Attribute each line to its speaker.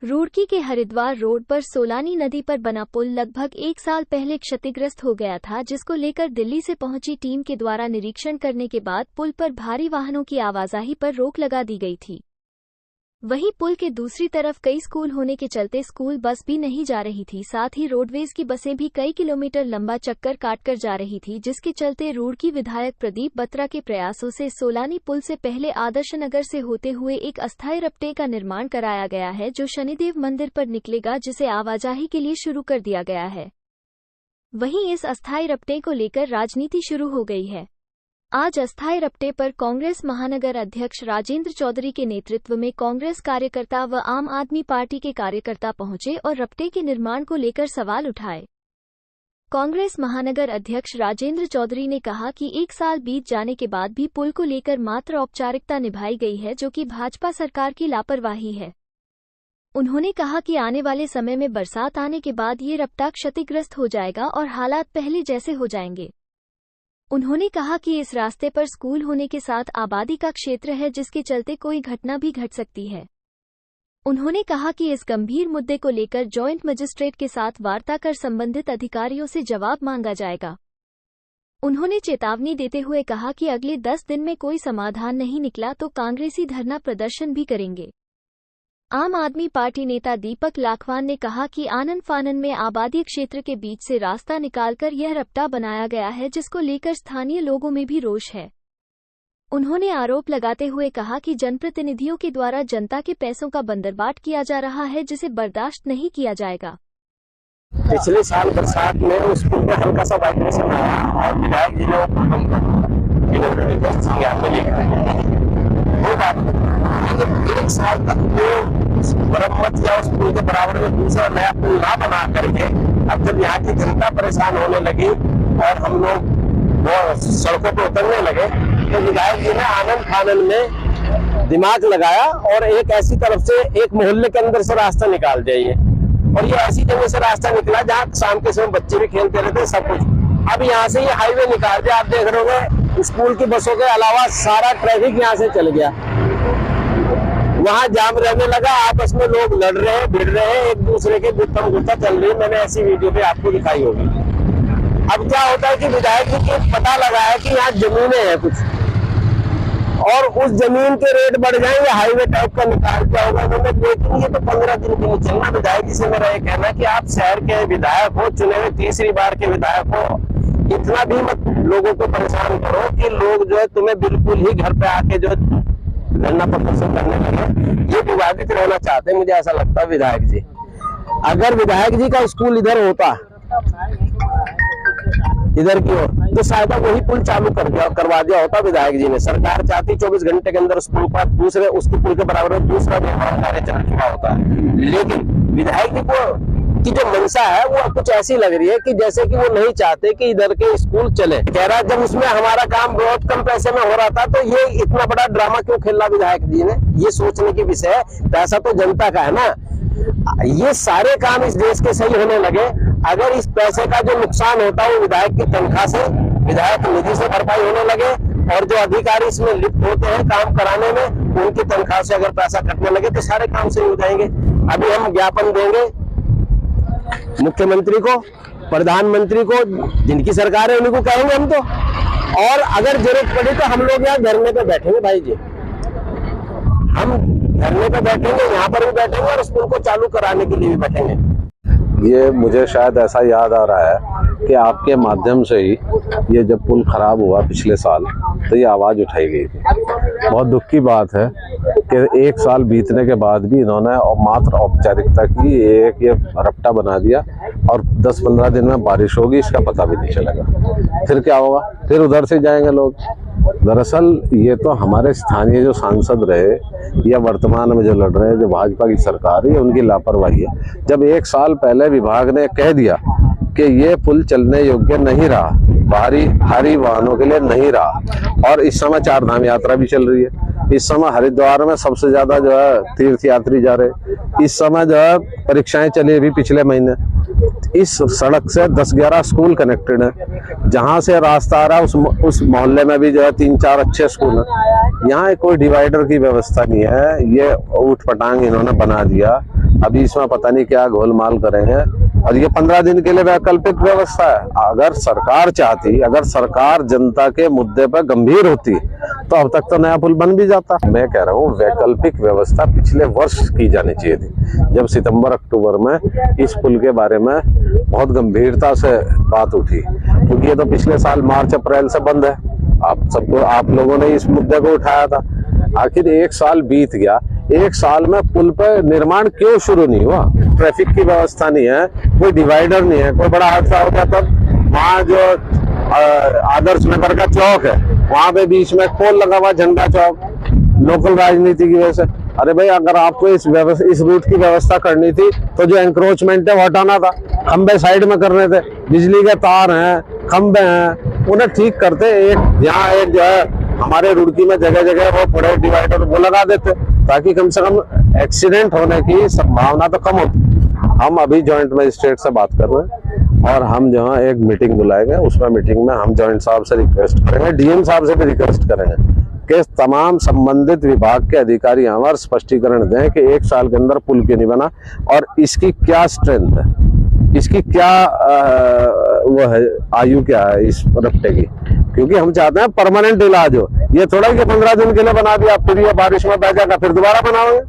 Speaker 1: रुड़की के हरिद्वार रोड पर सोलानी नदी पर बना पुल लगभग 1 साल पहले क्षतिग्रस्त हो गया था, जिसको लेकर दिल्ली से पहुंची टीम के द्वारा निरीक्षण करने के बाद पुल पर भारी वाहनों की आवाजाही पर रोक लगा दी गई थी। वहीं पुल के दूसरी तरफ कई स्कूल होने के चलते स्कूल बस भी नहीं जा रही थी। साथ ही रोडवेज की बसें भी कई किलोमीटर लंबा चक्कर काटकर जा रही थी, जिसके चलते रुड़की विधायक प्रदीप बत्रा के प्रयासों से सोलानी पुल से पहले आदर्श नगर से होते हुए एक अस्थायी रपटे का निर्माण कराया गया है, जो शनिदेव मंदिर पर निकलेगा, जिसे आवाजाही के लिए शुरू कर दिया गया है। वहीं इस अस्थायी रपटे को लेकर राजनीति शुरू हो गई है। आज अस्थायी रपटे पर कांग्रेस महानगर अध्यक्ष राजेंद्र चौधरी के नेतृत्व में कांग्रेस कार्यकर्ता व आम आदमी पार्टी के कार्यकर्ता पहुंचे और रपटे के निर्माण को लेकर सवाल उठाए। कांग्रेस महानगर अध्यक्ष राजेंद्र चौधरी ने कहा कि 1 साल बीत जाने के बाद भी पुल को लेकर मात्र औपचारिकता निभाई गई है, जो कि भाजपा सरकार की लापरवाही है। उन्होंने कहा कि आने वाले समय में बरसात आने के बाद ये रपटा क्षतिग्रस्त हो जाएगा और हालात पहले जैसे हो जाएंगे। उन्होंने कहा कि इस रास्ते पर स्कूल होने के साथ आबादी का क्षेत्र है, जिसके चलते कोई घटना भी घट सकती है। उन्होंने कहा कि इस गंभीर मुद्दे को लेकर जॉइंट मजिस्ट्रेट के साथ वार्ता कर संबंधित अधिकारियों से जवाब मांगा जाएगा। उन्होंने चेतावनी देते हुए कहा कि अगले 10 दिन में कोई समाधान नहीं निकला तो कांग्रेसी धरना प्रदर्शन भी करेंगे। आम आदमी पार्टी नेता दीपक लाखवान ने कहा कि आनन फानन में आबादी क्षेत्र के बीच से रास्ता निकालकर यह रपटा बनाया गया है, जिसको लेकर स्थानीय लोगों में भी रोष है। उन्होंने आरोप लगाते हुए कहा कि जनप्रतिनिधियों के द्वारा जनता के पैसों का बंदरबाट किया जा रहा है, जिसे बर्दाश्त नहीं किया जाएगा।
Speaker 2: पिछले साल बरसात में उस पुल में हल्का सा वाइब्रेशन आया और विधायक जी ने एक साल तक वो मरम्मत या उस पुल के बराबर में दूसरा नया पुल ना बना करके अब जब यहाँ की जनता परेशान होने लगी और हम लोग वो सड़कों पर उतरने लगे, तो विधायक जी ने आनन फानन में दिमाग लगाया और एक ऐसी तरफ से एक मोहल्ले के अंदर से रास्ता निकाल दिया। और ये ऐसी जगह से रास्ता निकला जहाँ शाम के समय बच्चे भी खेलते रहते सब कुछ। अब यहाँ से ये हाईवे निकाल दिया। आप देख रहे होंगे स्कूल की बसों के अलावा सारा ट्रैफिक यहाँ से चल गया। वहाँ जाम रहने लगा, आपस में लोग लड़ रहे हैं, भिड़ रहे हैं, एक दूसरे के गुत्थम गुत्था चल रही है। मैंने ऐसी वीडियो पे आपको दिखाई होगी। अब क्या होता है कि विधायक जी को पता लगा है कि यहाँ जमीनें हैं कुछ, और उस जमीन के रेट बढ़ जाएंगे, हाईवे टाइप का निकाल दिया होगा उन्होंने। लेकिन ये तो 15 दिन के लिए चलना। विधायक जी से मेरा ये कहना है कि आप शहर के विधायक हो, चुने हुए तीसरी बार के विधायक हो, इतना भी मत लोगों को परेशान करो कि लोग जो है तुम्हें बिल्कुल ही घर पे आके जो धरना प्रदर्शन करने लगे। ये विवादित रहना चाहते हैं, मुझे ऐसा लगता है। विधायक जी, अगर विधायक जी का स्कूल इधर होता, इधर की ओर, तो शायद वही पुल चालू करवा दिया होता विधायक जी ने। सरकार चाहती 24 घंटे के अंदर उस पुल पर दूसरे उसके पुल के बराबर में दूसरा निर्माण कार्य चल चुका होता है। लेकिन विधायक जी को की जो मंशा है वो कुछ ऐसी लग रही है कि जैसे कि वो नहीं चाहते कि इधर के स्कूल चले। कह रहा जब उसमें हमारा काम बहुत कम पैसे में हो रहा था तो ये इतना बड़ा ड्रामा क्यों खेला विधायक जी ने, ये सोचने की विषय है। पैसा तो जनता का है ना। ये सारे काम इस देश के सही होने लगे अगर इस पैसे का जो नुकसान होता है वो विधायक की तनख्वाह से, विधायक निधि से भरपाई होने लगे, और जो अधिकारी इसमें लिप्त होते हैं काम कराने में, उनकी तनख्वाह से अगर पैसा कटने लगे तो सारे काम सही हो जाएंगे। अभी हम ज्ञापन देंगे मुख्यमंत्री को, प्रधानमंत्री को, जिनकी सरकार है उन्हीं को कहेंगे हम तो। और अगर जरूरत पड़ी तो हम लोग यहाँ धरने पे बैठेंगे भाई जी, हम धरने पे बैठेंगे, यहाँ पर भी बैठेंगे और इस पुल को चालू कराने के लिए भी बैठेंगे।
Speaker 3: ये मुझे शायद ऐसा याद आ रहा है कि आपके माध्यम से ही ये जब पुल खराब हुआ पिछले साल तो ये आवाज़ उठाई गई थी। बहुत दुख की बात है कि 1 साल बीतने के बाद भी इन्होंने मात्र औपचारिकता की, एक ये रपटा बना दिया और 10-15 दिन में बारिश होगी इसका पता भी नहीं चलेगा। फिर क्या होगा, फिर उधर से जाएंगे लोग। दरअसल ये तो हमारे स्थानीय जो सांसद रहे या वर्तमान में जो लड़ रहे हैं, जो भाजपा की सरकार है, उनकी लापरवाही है। जब 1 साल पहले विभाग ने कह दिया कि ये पुल चलने योग्य नहीं रहा, भारी वाहनों के लिए नहीं रहा, और इस समय 4 धाम यात्रा भी चल रही है। इस समय हरिद्वार में सबसे ज्यादा जो है तीर्थ यात्री जा रहे। इस समय जो है परीक्षाएं चली अभी पिछले महीने। इस सड़क से 10-11 स्कूल कनेक्टेड है। जहां से रास्ता आ रहा है उस मोहल्ले में भी जो है 3-4 अच्छे स्कूल है। यहाँ कोई डिवाइडर की व्यवस्था नहीं है। ये ऊट पटांग इन्होंने बना दिया अभी इसमें पता नहीं क्या गोलमाल करेंगे। और ये 15 दिन के लिए वैकल्पिक व्यवस्था है। अगर सरकार चाहती, अगर सरकार जनता के मुद्दे पर गंभीर होती तो अब तक तो नया पुल बन भी जाता। मैं कह रहा हूँ वैकल्पिक व्यवस्था पिछले वर्ष की जानी चाहिए थी, जब सितंबर अक्टूबर में इस पुल के बारे में बहुत गंभीरता से बात उठी, क्योंकि ये तो पिछले साल मार्च अप्रैल से बंद है। आप लोगों ने इस मुद्दे को उठाया था। आखिर 1 साल बीत गया, 1 साल में पुल पर निर्माण क्यों शुरू नहीं हुआ? ट्रैफिक की व्यवस्था नहीं है, कोई डिवाइडर नहीं है। कोई बड़ा हादसा होगा तब वहाँ जो आदर्श नगर का चौक है वहां पे बीच में पोल लगा हुआ, झंडा चौक, लोकल राजनीति की वजह से। अरे भाई, अगर आपको इस रूट की व्यवस्था करनी थी तो जो एंक्रोचमेंट है वो हटाना था, खंबे साइड में करने थे, बिजली के तार हैं, खंबे हैं, उन्हें ठीक करते। यहाँ एक जो है हमारे रुड़की में जगह जगह वो बड़े डिवाइडर वो लगा देते, ताकि कम से कम एक्सीडेंट होने की संभावना तो कम होती। हम अभी जॉइंट मजिस्ट्रेट से बात कर रहे हैं और हम जो है एक मीटिंग बुलाएंगे। उसमें मीटिंग में हम जॉइंट साहब से रिक्वेस्ट करेंगे, डीएम साहब से भी रिक्वेस्ट करेंगे कि तमाम संबंधित विभाग के अधिकारी हमारा स्पष्टीकरण दें कि 1 साल के अंदर पुल क्यों नहीं बना और इसकी क्या स्ट्रेंथ है, इसकी क्या वो है, आयु क्या है इस रफ्ते की। क्योंकि हम चाहते हैं परमानेंट इलाज हो। ये थोड़ा कि 15 दिन के लिए बना दिया फिर ये बारिश में बह जाएगा फिर दोबारा बनाओगे।